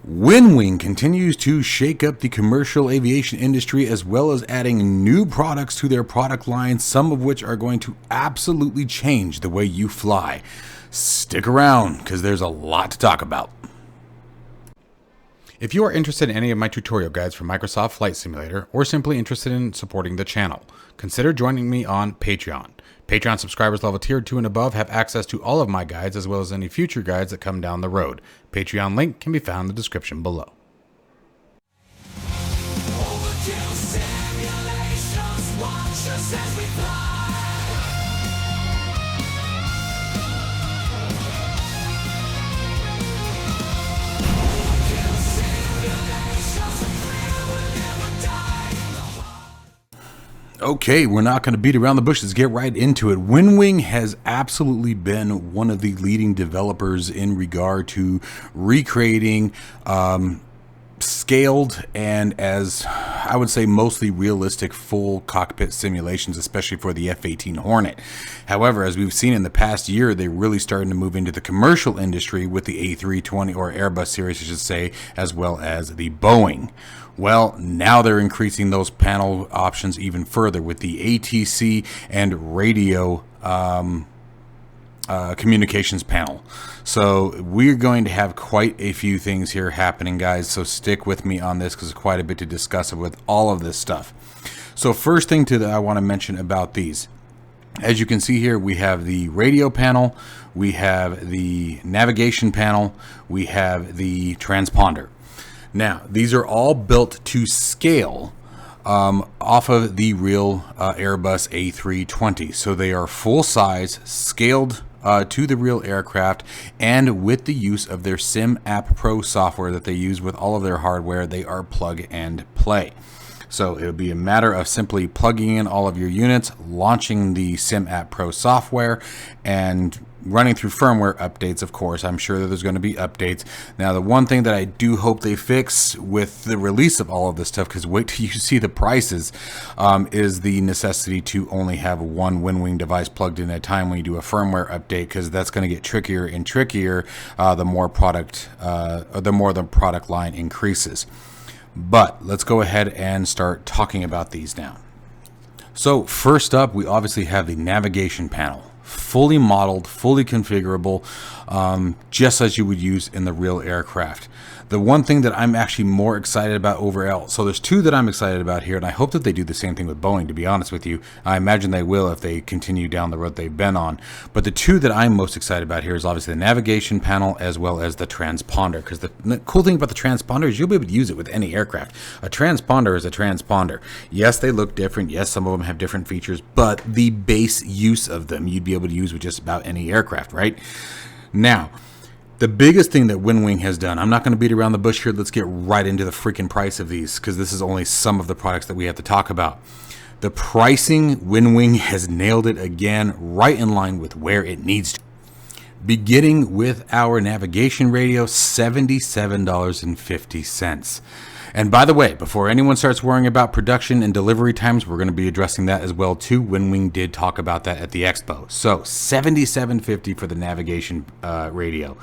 WinWing continues to shake up the commercial aviation industry as well as adding new products to their product line, some of which are going to absolutely change the way you fly. Stick around because there's a lot to talk about. If you are interested in any of my tutorial guides for Microsoft Flight Simulator or simply interested in supporting the channel, consider joining me on Patreon. Patreon subscribers level tier 2 and above have access to all of my guides as well as any future guides that come down the road. Patreon link can be found in the description below. Okay, we're not going to beat around the bush. Let's get right into it. WinWing has absolutely been one of the leading developers in regard to recreating scaled and, as I would say, mostly realistic full cockpit simulations, especially for the F-18 Hornet. However, as we've seen in the past year, they're really starting to move into the commercial industry with the A320 or Airbus series, I should say, as well as the Boeing. Well, now they're increasing those panel options even further with the ATC and radio communications panel. So we're going to have quite a few things here happening, guys. So stick with me on this because there's quite a bit to discuss with all of this stuff. So first thing that I want to mention about these. As you can see here, we have the radio panel, we have the navigation panel, we have the transponder. Now, these are all built to scale off of the real Airbus A320. So they are full size, scaled to the real aircraft, and with the use of their Sim App Pro software that they use with all of their hardware, they are plug and play. So it'll be a matter of simply plugging in all of your units, launching the Sim App Pro software, and running through firmware updates. Of course, I'm sure that there's going to be updates. Now, the one thing that I do hope they fix with the release of all of this stuff, because wait till you see the prices, is the necessity to only have one WinWing device plugged in at a time when you do a firmware update, because that's going to get trickier and trickier the more the product line increases. But let's go ahead and start talking about these now. So first up, we obviously have the navigation panel. Fully modeled, fully configurable, just as you would use in the real aircraft. The one thing that I'm actually more excited about overall, so there's two that I'm excited about here, and I hope that they do the same thing with Boeing, to be honest with you. I imagine they will if they continue down the road they've been on. But the two that I'm most excited about here is obviously the navigation panel as well as the transponder, because the cool thing about the transponder is you'll be able to use it with any aircraft. A transponder is a transponder. Yes, they look different. Yes, some of them have different features, but the base use of them you'd be able to use with just about any aircraft, right? Now, the biggest thing that WinWing has done, I'm not going to beat around the bush here, let's get right into the freaking price of these, because this is only some of the products that we have to talk about. The pricing, WinWing has nailed it again, right in line with where it needs to. Beginning with our navigation radio, $77.50. And by the way, before anyone starts worrying about production and delivery times, we're going to be addressing that as well too. WinWing did talk about that at the expo. So $77.50 for the navigation radio.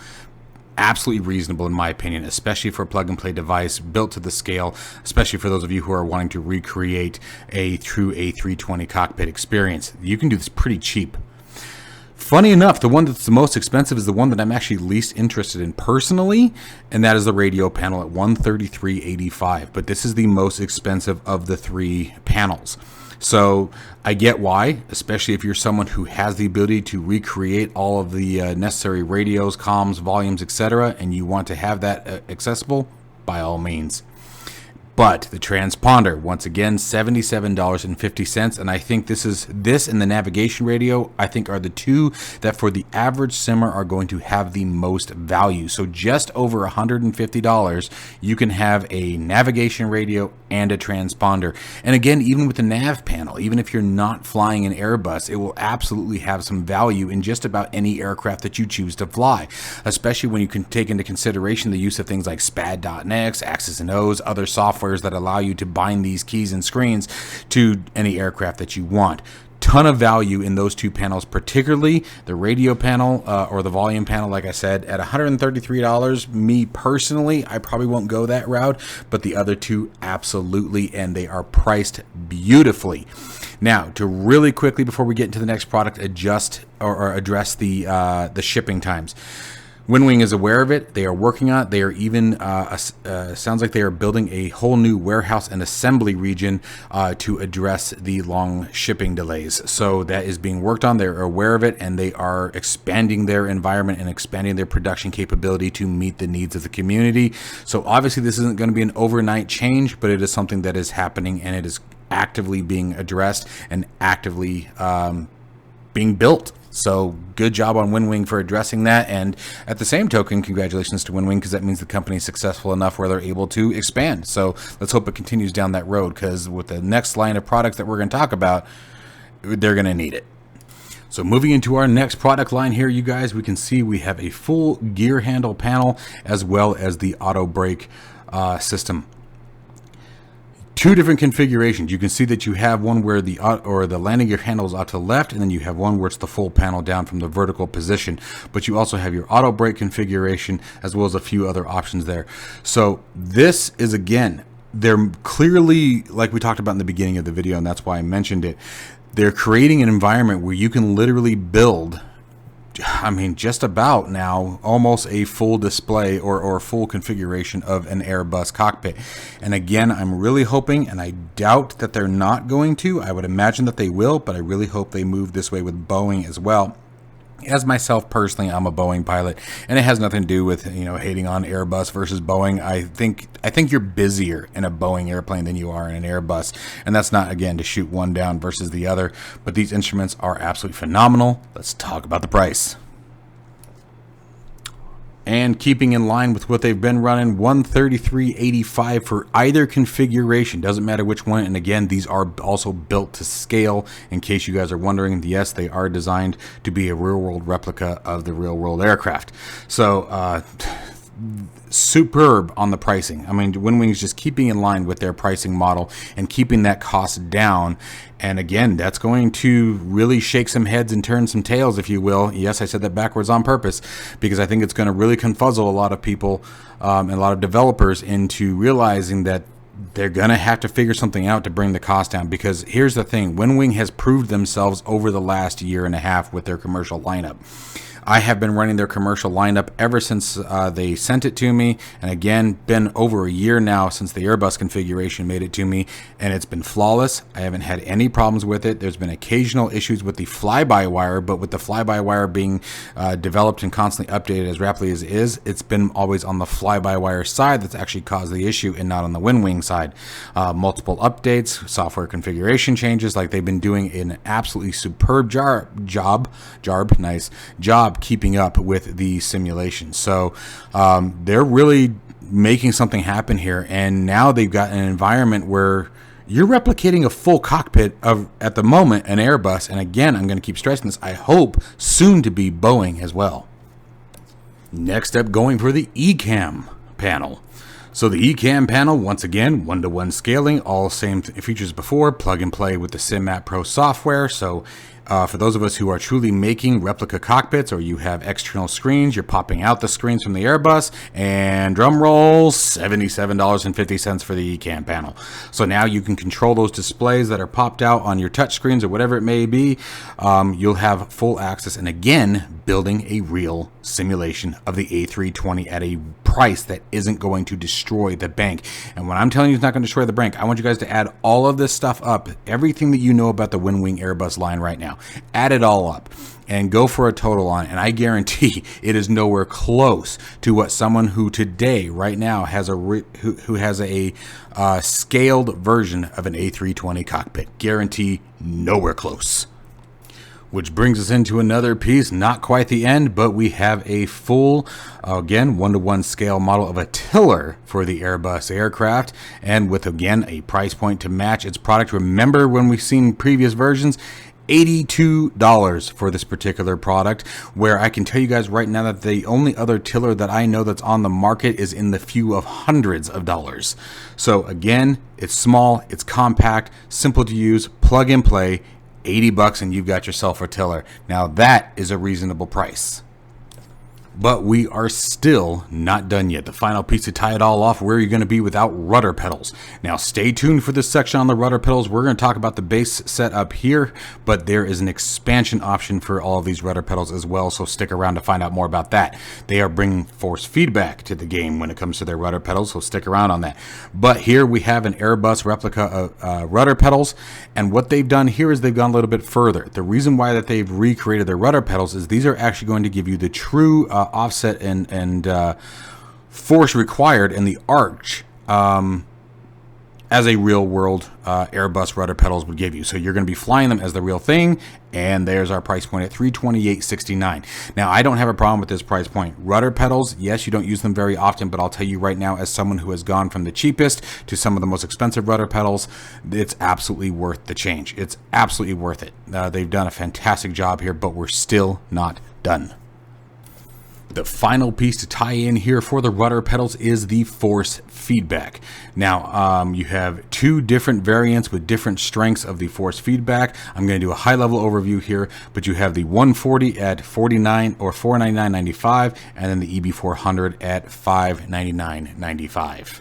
Absolutely reasonable in my opinion, especially for a plug and play device built to the scale, especially for those of you who are wanting to recreate a true A320 cockpit experience. You can do this pretty cheap. Funny enough, the one that's the most expensive is the one that I'm actually least interested in personally, and that is the radio panel at $133.85. But this is the most expensive of the three panels. So I get why, especially if you're someone who has the ability to recreate all of the necessary radios, comms, volumes, etc., and you want to have that accessible, by all means. But the transponder, once again, $77.50, and I think this and the navigation radio, I think, are the two that for the average simmer are going to have the most value. So just over $150, you can have a navigation radio and a transponder. And again, even with the nav panel, even if you're not flying an Airbus, it will absolutely have some value in just about any aircraft that you choose to fly, especially when you can take into consideration the use of things like SPAD.NEX, X's and O's, other softwares that allow you to bind these keys and screens to any aircraft that you want. ton of value in those two panels, particularly the radio panel or the volume panel. Like I said, at $133, me personally, I probably won't go that route, but the other two absolutely, and they are priced beautifully. Now, to really quickly, before we get into the next product, address the shipping times. WinWing is aware of it. They are working on it. They are even, sounds like they are building a whole new warehouse and assembly region to address the long shipping delays. So that is being worked on. They're aware of it, and they are expanding their environment and expanding their production capability to meet the needs of the community. So obviously this isn't going to be an overnight change, but it is something that is happening, and it is actively being addressed and actively being built. So good job on WinWing for addressing that. And at the same token, congratulations to WinWing, because that means the company is successful enough where they're able to expand. So let's hope it continues down that road, because with the next line of products that we're going to talk about, they're going to need it. So moving into our next product line here, you guys, we can see we have a full gear handle panel as well as the auto brake system. Two different configurations. You can see that you have one where the landing gear handle is out to the left, and then you have one where it's the full panel down from the vertical position. But you also have your auto brake configuration as well as a few other options there. So this is, again, they're clearly, like we talked about in the beginning of the video, and that's why I mentioned it, they're creating an environment where you can literally build, I mean, just about now almost a full display or full configuration of an Airbus cockpit. And again, I'm really hoping, and I doubt that they're not going to. I would imagine that they will, but I really hope they move this way with Boeing as well. As myself personally, I'm a Boeing pilot, and it has nothing to do with, you know, hating on Airbus versus Boeing. I think you're busier in a Boeing airplane than you are in an Airbus, and that's not, again, to shoot one down versus the other, but these instruments are absolutely phenomenal. Let's talk about the price. And keeping in line with what they've been running, $133.85 for either configuration. Doesn't matter which one. And again, these are also built to scale. In case you guys are wondering, yes, they are designed to be a real-world replica of the real-world aircraft. So, superb on the pricing. I mean, WinWing's just keeping in line with their pricing model and keeping that cost down. And again, that's going to really shake some heads and turn some tails, if you will. Yes, I said that backwards on purpose, because I think it's going to really confuzzle a lot of people and a lot of developers into realizing that they're going to have to figure something out to bring the cost down. Because here's the thing, WinWing has proved themselves over the last year and a half with their commercial lineup. I have been running their commercial lineup ever since they sent it to me, and again, been over a year now since the Airbus configuration made it to me, and it's been flawless. I haven't had any problems with it. There's been occasional issues with the fly-by-wire, but with the fly-by-wire being developed and constantly updated as rapidly as it is, it's been always on the fly-by-wire side that's actually caused the issue and not on the WinWing side. Multiple updates, software configuration changes, like they've been doing an absolutely superb job keeping up with the simulation. So they're really making something happen here, and now they've got an environment where you're replicating a full cockpit of, at the moment, an Airbus. And again, I'm going to keep stressing this, I hope soon to be Boeing as well. Next up, going for the eCam panel. So the eCam panel, once again, 1-to-1 scaling, all same features before, plug and play with the SimMap Pro software. So for those of us who are truly making replica cockpits, or you have external screens, you're popping out the screens from the Airbus, and drum roll, $77.50 for the eCam panel. So now you can control those displays that are popped out on your touch screens or whatever it may be. You'll have full access, and again, building a real simulation of the A320 at a price that isn't going to destroy the bank. And when I'm telling you it's not going to destroy the bank, I want you guys to add all of this stuff up, everything that you know about the WinWing Airbus line right now. Add it all up and go for a total on it, and I guarantee it is nowhere close to what someone who today, right now, has who has a scaled version of an A320 cockpit. Guarantee nowhere close. Which brings us into another piece, not quite the end, but we have a full, again, 1-to-1 scale model of a tiller for the Airbus aircraft, and with, again, a price point to match its product. Remember when we've seen previous versions, $82 for this particular product, where I can tell you guys right now that the only other tiller that I know that's on the market is in the few of hundreds of dollars. So again, it's small, it's compact, simple to use, plug and play, $80 and you've got yourself a tiller. Now that is a reasonable price. But we are still not done yet. The final piece to tie it all off, where you're going to be without rudder pedals. Now stay tuned for this section on the rudder pedals. We're going to talk about the base set up here, but there is an expansion option for all of these rudder pedals as well, so stick around to find out more about that. They are bringing force feedback to the game when it comes to their rudder pedals, so stick around on that. But here we have an Airbus replica of rudder pedals, and what they've done here is they've gone a little bit further. The reason why that they've recreated their rudder pedals is these are actually going to give you the true offset and force required in the arch as a real world Airbus rudder pedals would give you. So you're going to be flying them as the real thing, and there's our price point at $328.69. Now I don't have a problem with this price point. Rudder pedals, yes, you don't use them very often, but I'll tell you right now, as someone who has gone from the cheapest to some of the most expensive rudder pedals, it's absolutely worth the change. It's absolutely worth it. They've done a fantastic job here, but we're still not done. The final piece to tie in here for the rudder pedals is the force feedback. Now, you have two different variants with different strengths of the force feedback. I'm going to do a high-level overview here, but you have the 140 at $49 or $499.95, and then the EB400 at $599.95.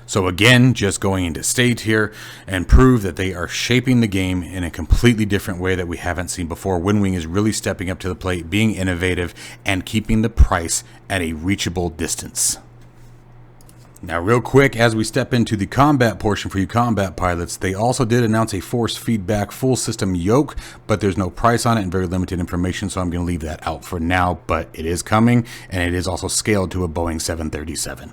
So again, just going into state here and prove that they are shaping the game in a completely different way that we haven't seen before. WinWing is really stepping up to the plate, being innovative, and keeping the price at a reachable distance. Now real quick, as we step into the combat portion for you combat pilots, they also did announce a force feedback full system yoke, but there's no price on it and very limited information, so I'm going to leave that out for now, but it is coming, and it is also scaled to a Boeing 737.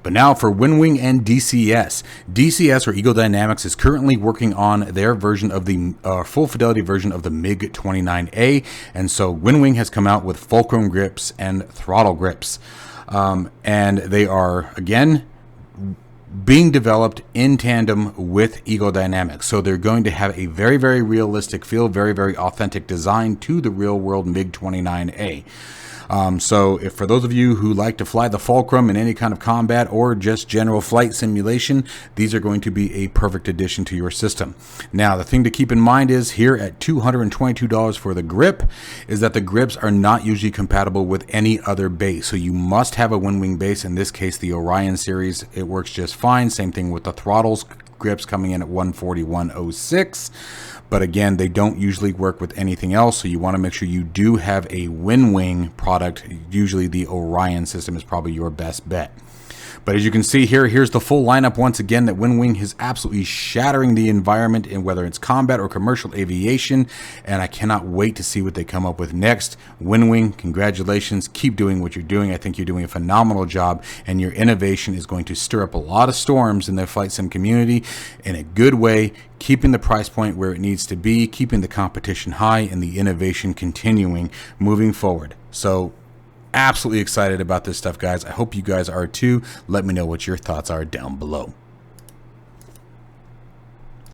But now for WinWing and DCS. DCS, or Eagle Dynamics, is currently working on their version of the full fidelity version of the MiG-29A, and so WinWing has come out with fulcrum grips and throttle grips. And they are, again, being developed in tandem with Eagle Dynamics. So they're going to have a very, very realistic feel, very, very authentic design to the real world MiG-29A. So if for those of you who like to fly the fulcrum in any kind of combat or just general flight simulation, these are going to be a perfect addition to your system. Now, the thing to keep in mind is here at $222 for the grip is that the grips are not usually compatible with any other base. So you must have a WinWing base. In this case, the Orion series, it works just fine. Same thing with the throttles. Grips coming in at $141.06. But again, they don't usually work with anything else, so you want to make sure you do have a WinWing product. Usually the Orion system is probably your best bet. But as you can see here, here's the full lineup once again that WinWing is absolutely shattering the environment in whether it's combat or commercial aviation, and I cannot wait to see what they come up with next. WinWing, congratulations. Keep doing what you're doing. I think you're doing a phenomenal job, and your innovation is going to stir up a lot of storms in the flight sim community in a good way, keeping the price point where it needs to be, keeping the competition high, and the innovation continuing moving forward. So absolutely excited about this stuff, guys. I hope you guys are too. Let me know what your thoughts are down below.